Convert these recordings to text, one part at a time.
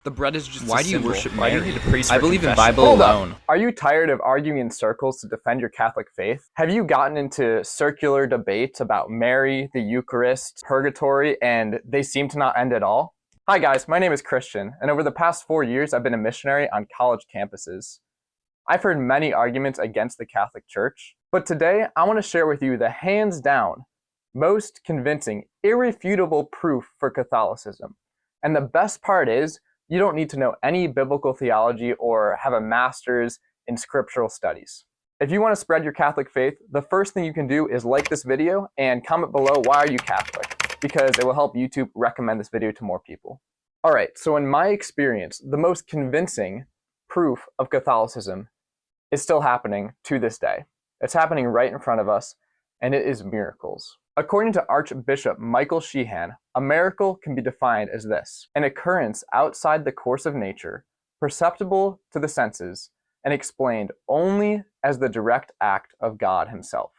The bread is just Why a do you symbol. worship Why do you Mary? need a priest I for believe in confession? Bible Hold alone. up. Are you tired of arguing in circles to defend your Catholic faith? Have you gotten into circular debates about Mary, the Eucharist, purgatory, and they seem to not end at all? Hi guys, my name is Christian, and over the past 4 years I've been a missionary on college campuses. I've heard many arguments against the Catholic Church, but today I want to share with you the hands down, most convincing, irrefutable proof for Catholicism. And the best part is, you don't need to know any biblical theology or have a master's in scriptural studies. If you want to spread your Catholic faith, the first thing you can do is like this video and comment below, why are you Catholic? Because it will help YouTube recommend this video to more people. Alright, so in my experience, the most convincing proof of Catholicism is still happening to this day. It's happening right in front of us, and it is miracles. According to Archbishop Michael Sheehan, a miracle can be defined as this: an occurrence outside the course of nature, perceptible to the senses, and explained only as the direct act of God himself.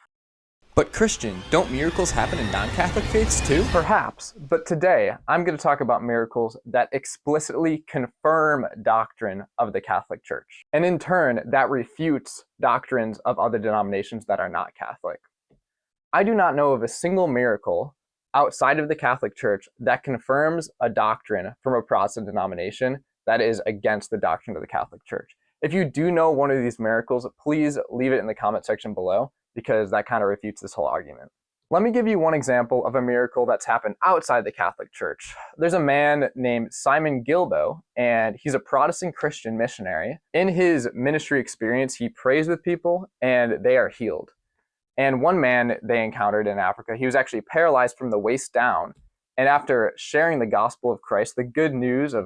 But Christian, don't miracles happen in non-Catholic faiths too? Perhaps, but today I'm going to talk about miracles that explicitly confirm doctrine of the Catholic Church, and in turn that refutes doctrines of other denominations that are not Catholic. I do not know of a single miracle outside of the Catholic Church that confirms a doctrine from a Protestant denomination that is against the doctrine of the Catholic Church. If you do know one of these miracles, please leave it in the comment section below, because that kind of refutes this whole argument. Let me give you one example of a miracle that's happened outside the Catholic Church. There's a man named Simon Gilbo, and he's a Protestant Christian missionary. In his ministry experience, he prays with people and they are healed. And one man they encountered in Africa, he was actually paralyzed from the waist down. And after sharing the gospel of Christ, the good news of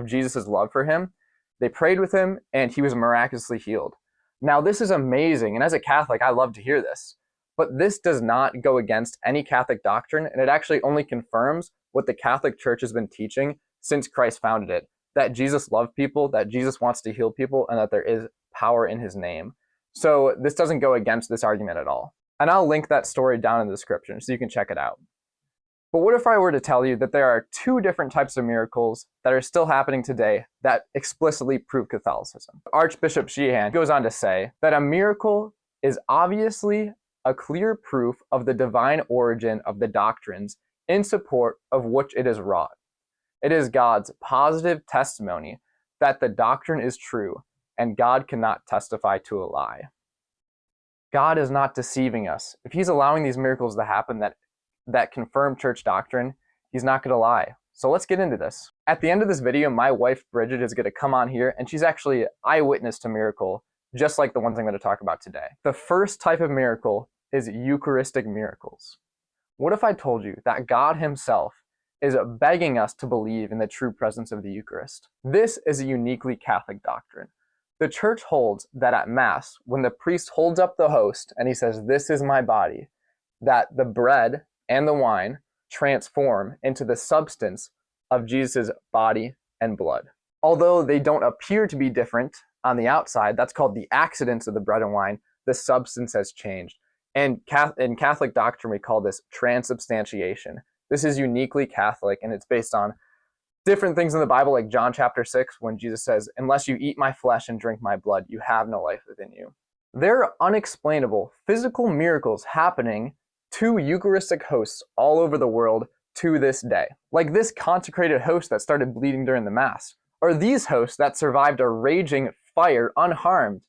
Jesus' love for him, they prayed with him and he was miraculously healed. Now this is amazing, and as a Catholic, I love to hear this. But this does not go against any Catholic doctrine, and it actually only confirms what the Catholic Church has been teaching since Christ founded it. That Jesus loved people, that Jesus wants to heal people, and that there is power in his name. So this doesn't go against this argument at all. And I'll link that story down in the description so you can check it out. But what if I were to tell you that there are two different types of miracles that are still happening today that explicitly prove Catholicism? Archbishop Sheehan goes on to say that a miracle is obviously a clear proof of the divine origin of the doctrines in support of which it is wrought. It is God's positive testimony that the doctrine is true, and God cannot testify to a lie. God is not deceiving us. If he's allowing these miracles to happen that confirm church doctrine, he's not going to lie. So let's get into this. At the end of this video, my wife Bridget is going to come on here, and she's actually eyewitness to miracle, just like the ones I'm going to talk about today. The first type of miracle is Eucharistic miracles. What if I told you that God himself is begging us to believe in the true presence of the Eucharist? This is a uniquely Catholic doctrine. The Church holds that at Mass, when the priest holds up the host and he says, "This is my body," that the bread and the wine transform into the substance of Jesus' body and blood. Although they don't appear to be different on the outside, that's called the accidents of the bread and wine, the substance has changed. And in Catholic doctrine, we call this transubstantiation. This is uniquely Catholic, and it's based on different things in the Bible, like John chapter 6, when Jesus says, "Unless you eat my flesh and drink my blood, you have no life within you." There are unexplainable physical miracles happening to Eucharistic hosts all over the world to this day. Like this consecrated host that started bleeding during the Mass, or these hosts that survived a raging fire unharmed.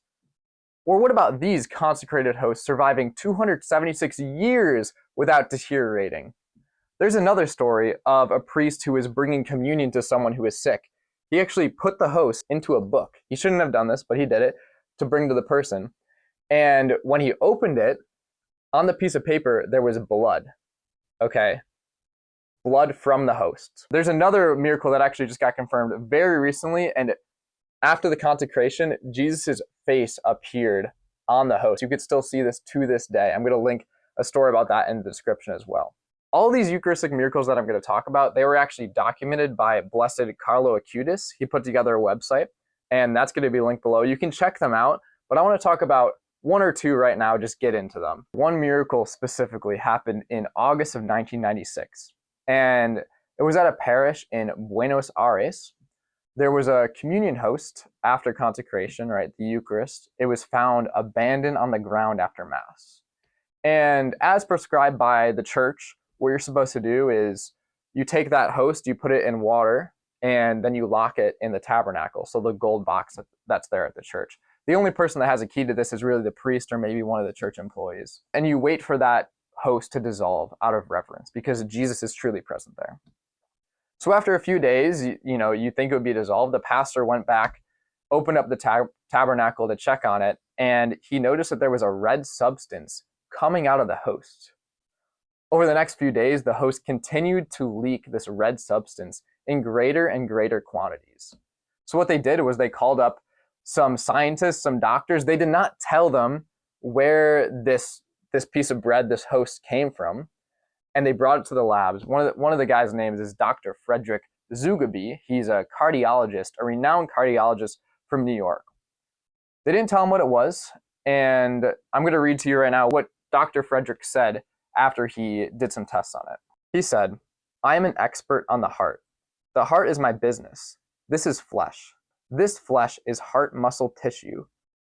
Or what about these consecrated hosts surviving 276 years without deteriorating? There's another story of a priest who was bringing communion to someone who was sick. He actually put the host into a book. He shouldn't have done this, but he did it to bring to the person. And when he opened it, on the piece of paper, there was blood. Okay? Blood from the host. There's another miracle that actually just got confirmed very recently, and after the consecration, Jesus' face appeared on the host. You could still see this to this day. I'm going to link a story about that in the description as well. All these Eucharistic miracles that I'm going to talk about, they were actually documented by Blessed Carlo Acutis. He put together a website, and that's going to be linked below. You can check them out, but I want to talk about one or two right now, just get into them. One miracle specifically happened in August of 1996, and it was at a parish in Buenos Aires. There was a communion host after consecration, right, the Eucharist. It was found abandoned on the ground after Mass. And as prescribed by the church, what you're supposed to do is you take that host, you put it in water, and then you lock it in the tabernacle, so the gold box that's there at the church. The only person that has a key to this is really the priest or maybe one of the church employees. And you wait for that host to dissolve out of reverence because Jesus is truly present there. So after a few days, you think it would be dissolved. The pastor went back, opened up the tabernacle to check on it, and he noticed that there was a red substance coming out of the host. Over the next few days, the host continued to leak this red substance in greater and greater quantities. So what they did was they called up some scientists, some doctors. They did not tell them where this piece of bread, this host came from, and they brought it to the labs. One of the guys' names is Dr. Frederick Zugabe. He's a cardiologist, a renowned cardiologist from New York. They didn't tell him what it was, and I'm going to read to you right now what Dr. Frederick said after he did some tests on it. He said, "I am an expert on the heart. The heart is my business. This is flesh. This flesh is heart muscle tissue,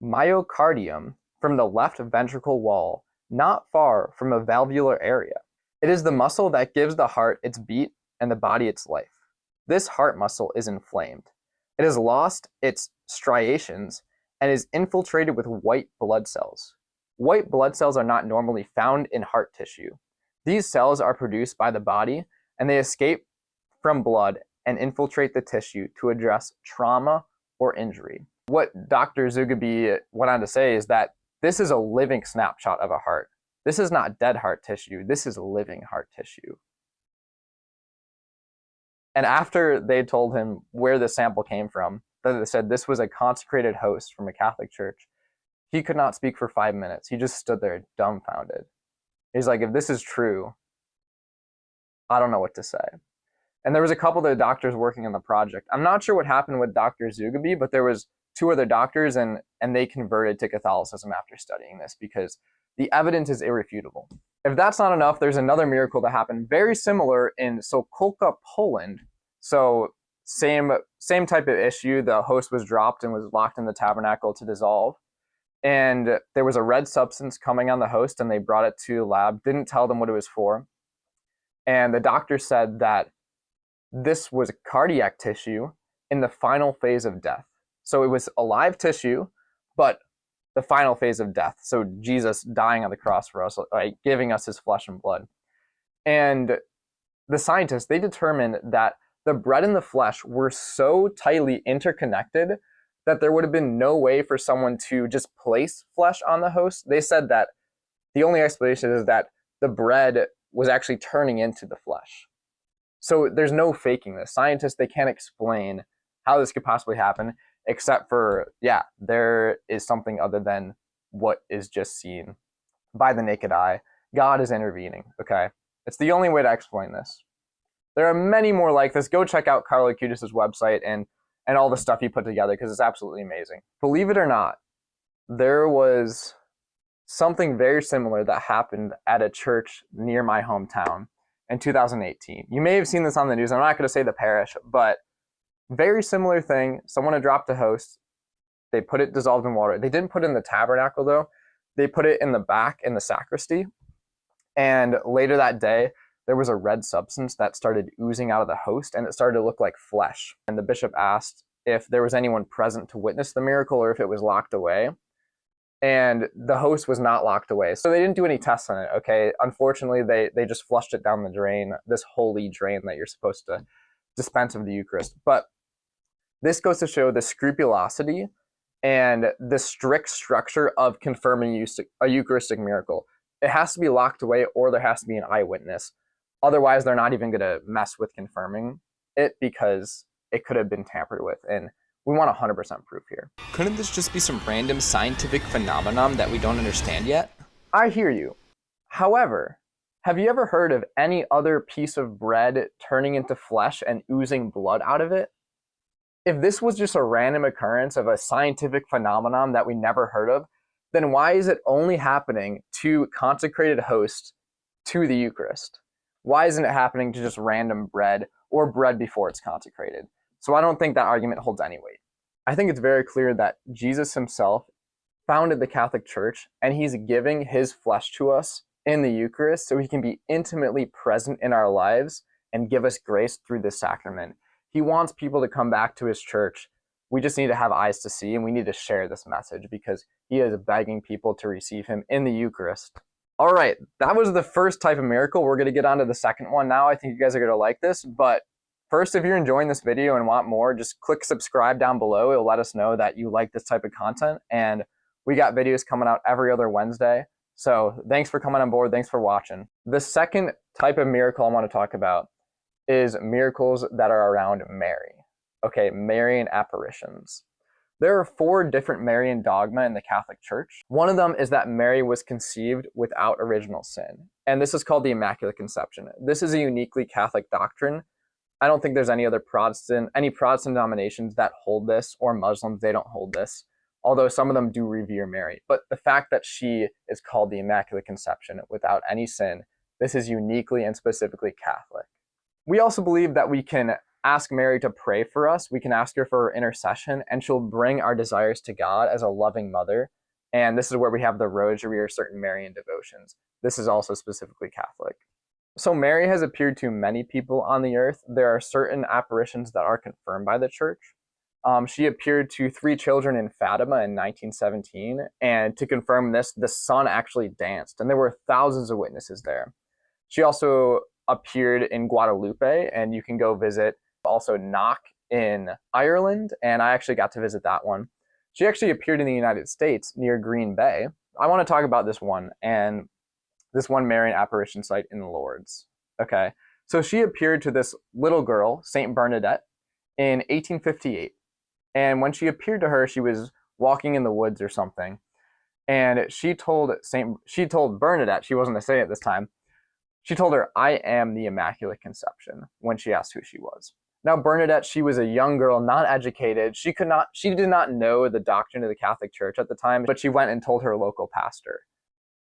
myocardium from the left ventricle wall, not far from a valvular area. It is the muscle that gives the heart its beat and the body its life. This heart muscle is inflamed. It has lost its striations and is infiltrated with white blood cells. White blood cells are not normally found in heart tissue. These cells are produced by the body and they escape from blood and infiltrate the tissue to address trauma or injury." What Dr. Zugabe went on to say is that this is a living snapshot of a heart. This is not dead heart tissue. This is living heart tissue. And after they told him where the sample came from, they said this was a consecrated host from a Catholic church, he could not speak for 5 minutes. He just stood there dumbfounded. He's like, if this is true, I don't know what to say. And there was a couple of doctors working on the project. I'm not sure what happened with Dr. Zugabe, but there was 2 other doctors and they converted to Catholicism after studying this because the evidence is irrefutable. If that's not enough, there's another miracle that happened very similar in Sokółka, Poland. So same type of issue. The host was dropped and was locked in the tabernacle to dissolve. And there was a red substance coming on the host and they brought it to the lab, didn't tell them what it was for. And the doctor said that this was cardiac tissue in the final phase of death. So it was alive tissue, but the final phase of death. So Jesus dying on the cross for us, like giving us his flesh and blood. And the scientists, they determined that the bread and the flesh were so tightly interconnected that there would have been no way for someone to just place flesh on the host. They said that the only explanation is that the bread was actually turning into the flesh. So there's no faking this. Scientists, they can't explain how this could possibly happen, except for, there is something other than what is just seen by the naked eye. God is intervening, okay? It's the only way to explain this. There are many more like this. Go check out Carlo Acutis' website and all the stuff he put together because it's absolutely amazing. Believe it or not, there was something very similar that happened at a church near my hometown in 2018. You may have seen this on the news. I'm not going to say the parish, but very similar thing. Someone had dropped a host. They put it dissolved in water. They didn't put it in the tabernacle, though. They put it in the back in the sacristy. And later that day, there was a red substance that started oozing out of the host, and it started to look like flesh. And the bishop asked if there was anyone present to witness the miracle or if it was locked away. And the host was not locked away. So they didn't do any tests on it, okay? Unfortunately, they just flushed it down the drain, this holy drain that you're supposed to dispense of the Eucharist. But this goes to show the scrupulosity and the strict structure of confirming a Eucharistic miracle. It has to be locked away or there has to be an eyewitness. Otherwise, they're not even going to mess with confirming it because it could have been tampered with. And we want 100% proof here. Couldn't this just be some random scientific phenomenon that we don't understand yet? I hear you. However, have you ever heard of any other piece of bread turning into flesh and oozing blood out of it? If this was just a random occurrence of a scientific phenomenon that we never heard of, then why is it only happening to consecrated hosts to the Eucharist? Why isn't it happening to just random bread or bread before it's consecrated? So I don't think that argument holds any weight. I think it's very clear that Jesus himself founded the Catholic Church, and he's giving his flesh to us in the Eucharist so he can be intimately present in our lives and give us grace through this sacrament. He wants people to come back to his church. We just need to have eyes to see, and we need to share this message because he is begging people to receive him in the Eucharist. All right, that was the first type of miracle. We're going to get on to the second one now. I think you guys are going to like this, but first, if you're enjoying this video and want more, just click subscribe down below. It'll let us know that you like this type of content, and we got videos coming out every other Wednesday. So thanks for coming on board. Thanks for watching. The second type of miracle I want to talk about is miracles that are around Mary. Okay, Marian Apparitions. There are 4 different Marian dogma in the Catholic Church. One of them is that Mary was conceived without original sin, and this is called the Immaculate Conception. This is a uniquely Catholic doctrine. I don't think there's any Protestant denominations that hold this, or Muslims, they don't hold this, although some of them do revere Mary. But the fact that she is called the Immaculate Conception without any sin, this is uniquely and specifically Catholic. We also believe that we can ask Mary to pray for us. We can ask her for her intercession, and she'll bring our desires to God as a loving mother. And this is where we have the rosary or certain Marian devotions. This is also specifically Catholic. So Mary has appeared to many people on the earth. There are certain apparitions that are confirmed by the church. She appeared to 3 children in Fatima in 1917. And to confirm this, the sun actually danced, and there were thousands of witnesses there. She also appeared in Guadalupe, and you can go visit also Knock in Ireland, and I actually got to visit that one. She actually appeared in the United States near Green Bay. I want to talk about this one, and this one Marian apparition site in Lourdes. Okay, so she appeared to this little girl, Saint Bernadette, in 1858. And when she appeared to her, she was walking in the woods or something, and she told Bernadette, she wasn't a saint at this time, she told her, "I am the Immaculate Conception," when she asked who she was. Now, Bernadette, she was a young girl, not educated. She did not know the doctrine of the Catholic Church at the time, but she went and told her local pastor.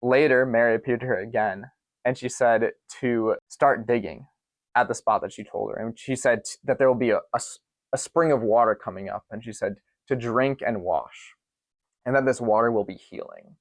Later, Mary appeared to her again, and she said to start digging at the spot that she told her. And she said that there will be a spring of water coming up, and she said to drink and wash, and that this water will be healing.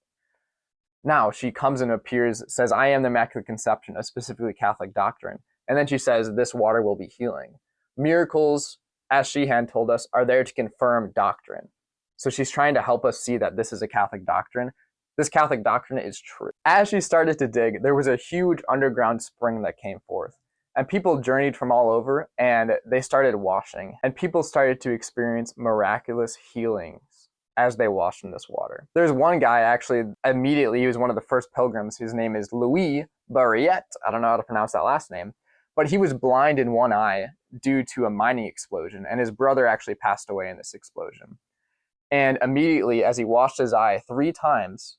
Now, she comes and appears, says, "I am the Immaculate Conception," a specifically Catholic doctrine. And then she says, "This water will be healing." Miracles, as Sheehan told us, are there to confirm doctrine. So she's trying to help us see that this is a Catholic doctrine. This Catholic doctrine is true. As she started to dig, there was a huge underground spring that came forth. And people journeyed from all over, and they started washing. And people started to experience miraculous healings as they washed in this water. There's one guy, actually, immediately, he was one of the first pilgrims. His name is Louis Barriette. I don't know how to pronounce that last name. But he was blind in one eye due to a mining explosion, and his brother actually passed away in this explosion. And immediately, as he washed his eye 3 times,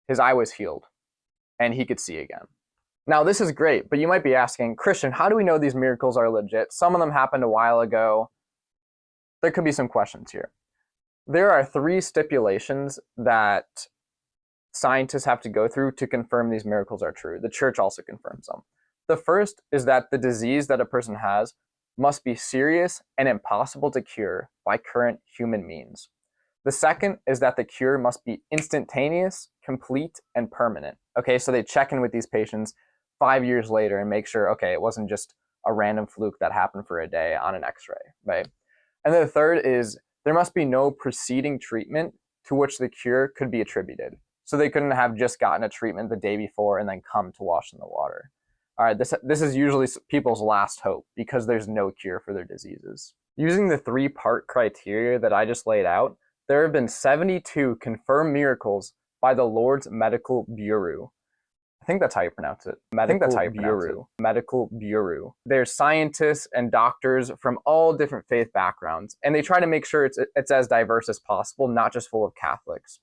his eye was healed, and he could see again. Now, this is great, but you might be asking, Christian, how do we know these miracles are legit? Some of them happened a while ago. There could be some questions here. There are 3 stipulations that scientists have to go through to confirm these miracles are true. The church also confirms them. The first is that the disease that a person has must be serious and impossible to cure by current human means. The second is that the cure must be instantaneous, complete, and permanent. Okay, so they check in with these patients 5 years later and make sure, okay, it wasn't just a random fluke that happened for a day on an x-ray, right? And then the third is there must be no preceding treatment to which the cure could be attributed. So they couldn't have just gotten a treatment the day before and then come to wash in the water. All right, this is usually people's last hope because there's no cure for their diseases. Using the 3-part criteria that I just laid out, there have been 72 confirmed miracles by the Lourdes Medical Bureau. I think that's how you pronounce it. Medical Bureau. There's scientists and doctors from all different faith backgrounds, and they try to make sure it's as diverse as possible, not just full of Catholics.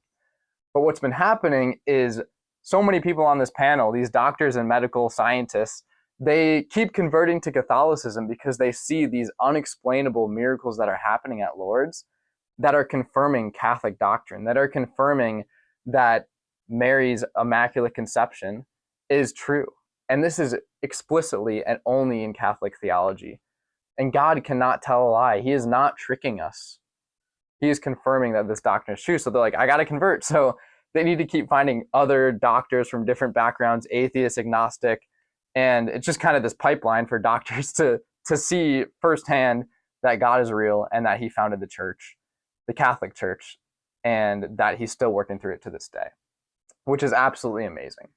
But what's been happening is so many people on this panel, these doctors and medical scientists, they keep converting to Catholicism because they see these unexplainable miracles that are happening at Lourdes that are confirming Catholic doctrine, that are confirming that Mary's Immaculate Conception is true. And this is explicitly and only in Catholic theology. And God cannot tell a lie. He is not tricking us. He is confirming that this doctrine is true. So they're like, I got to convert. So they need to keep finding other doctors from different backgrounds, atheist, agnostic. And it's just kind of this pipeline for doctors to see firsthand that God is real and that he founded the church, the Catholic Church, and that he's still working through it to this day, which is absolutely amazing.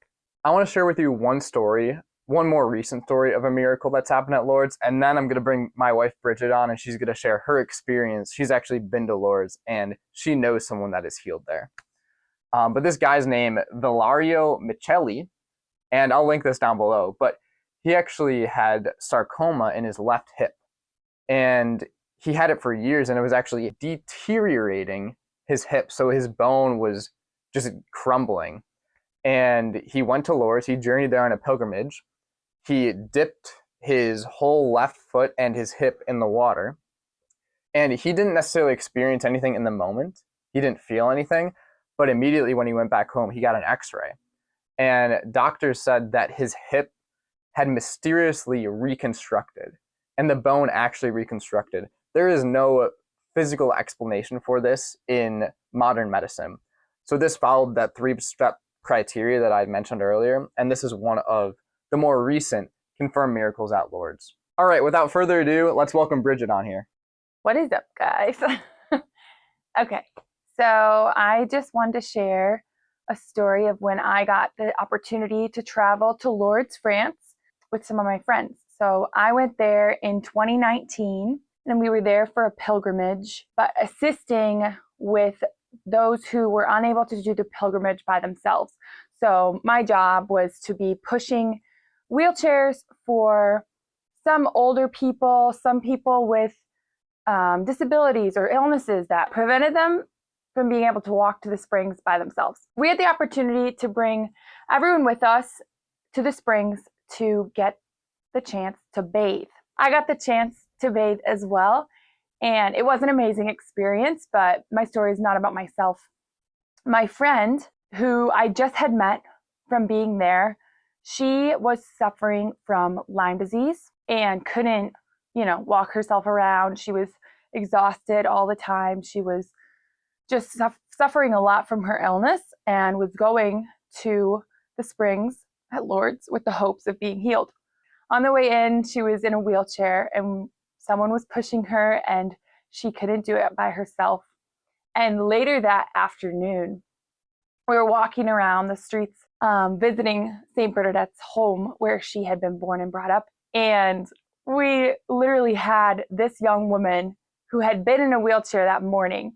I want to share with you one story, one more recent story of a miracle that's happened at Lourdes, and then I'm going to bring my wife Bridget on, and she's going to share her experience. She's actually been to Lourdes, and she knows someone that is healed there. But this guy's name, Valerio Micheli, and I'll link this down below, but he actually had sarcoma in his left hip, and he had it for years, and it was actually deteriorating his hip, so his bone was just crumbling. And he went to Lourdes, he journeyed there on a pilgrimage, he dipped his whole left foot and his hip in the water, and he didn't necessarily experience anything in the moment, he didn't feel anything, but immediately when he went back home, he got an x-ray. And doctors said that his hip had mysteriously reconstructed, and the bone actually reconstructed. There is no physical explanation for this in modern medicine. So this followed that 3-step criteria that I mentioned earlier, and this is one of the more recent confirmed miracles at Lourdes. All right, without further ado, let's welcome Bridget on here. What is up, guys? Okay, so I just wanted to share a story of when I got the opportunity to travel to Lourdes, France with some of my friends. So I went there in 2019, and we were there for a pilgrimage, but assisting with those who were unable to do the pilgrimage by themselves. So my job was to be pushing wheelchairs for some older people, some people with disabilities or illnesses that prevented them from being able to walk to the springs by themselves. We had the opportunity to bring everyone with us to the springs to get the chance to bathe. I got the chance to bathe as well, and it was an amazing experience, but my story is not about myself. My friend, who I just had met from being there, she was suffering from Lyme disease and couldn't, walk herself around. She was exhausted all the time. She was just suffering a lot from her illness and was going to the springs at Lourdes with the hopes of being healed. On the way in, she was in a wheelchair and someone was pushing her and she couldn't do it by herself. And later that afternoon, we were walking around the streets visiting St. Bernadette's home where she had been born and brought up. And we literally had this young woman who had been in a wheelchair that morning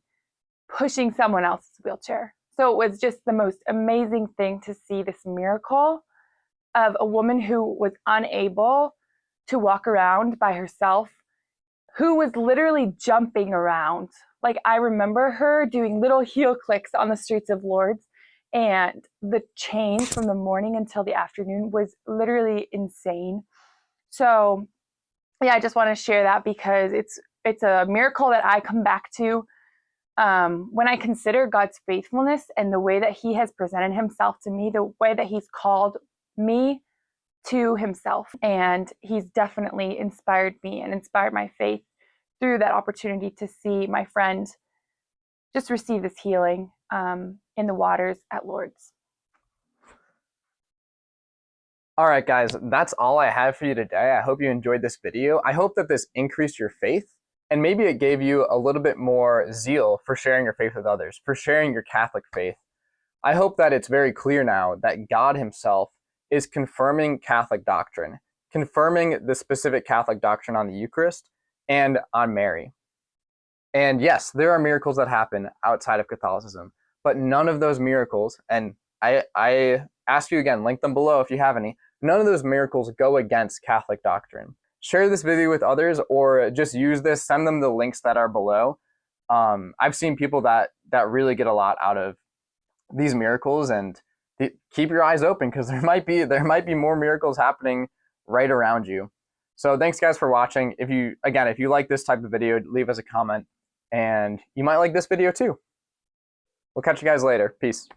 pushing someone else's wheelchair. So it was just the most amazing thing to see this miracle of a woman who was unable to walk around by herself, who was literally jumping around. Like, I remember her doing little heel clicks on the streets of Lourdes, and the change from the morning until the afternoon was literally insane. So yeah, I just want to share that because it's a miracle that I come back to when I consider God's faithfulness and the way that he has presented himself to me, the way that he's called me to himself. And he's definitely inspired me and inspired my faith through that opportunity to see my friend just receive this healing in the waters at Lourdes. All right, guys, that's all I have for you today. I hope you enjoyed this video. I hope that this increased your faith, and maybe it gave you a little bit more zeal for sharing your faith with others, for sharing your Catholic faith. I hope that it's very clear now that God himself is confirming Catholic doctrine, confirming the specific Catholic doctrine on the Eucharist and on Mary. And yes, there are miracles that happen outside of Catholicism, but none of those miracles, and I ask you again, link them below if you have any, none of those miracles go against Catholic doctrine. Share this video with others or just use this, send them the links that are below. I've seen people that really get a lot out of these miracles, and keep your eyes open because there might be more miracles happening right around you. So thanks guys for watching. If you like this type of video, leave us a comment and you might like this video too. We'll catch you guys later. Peace.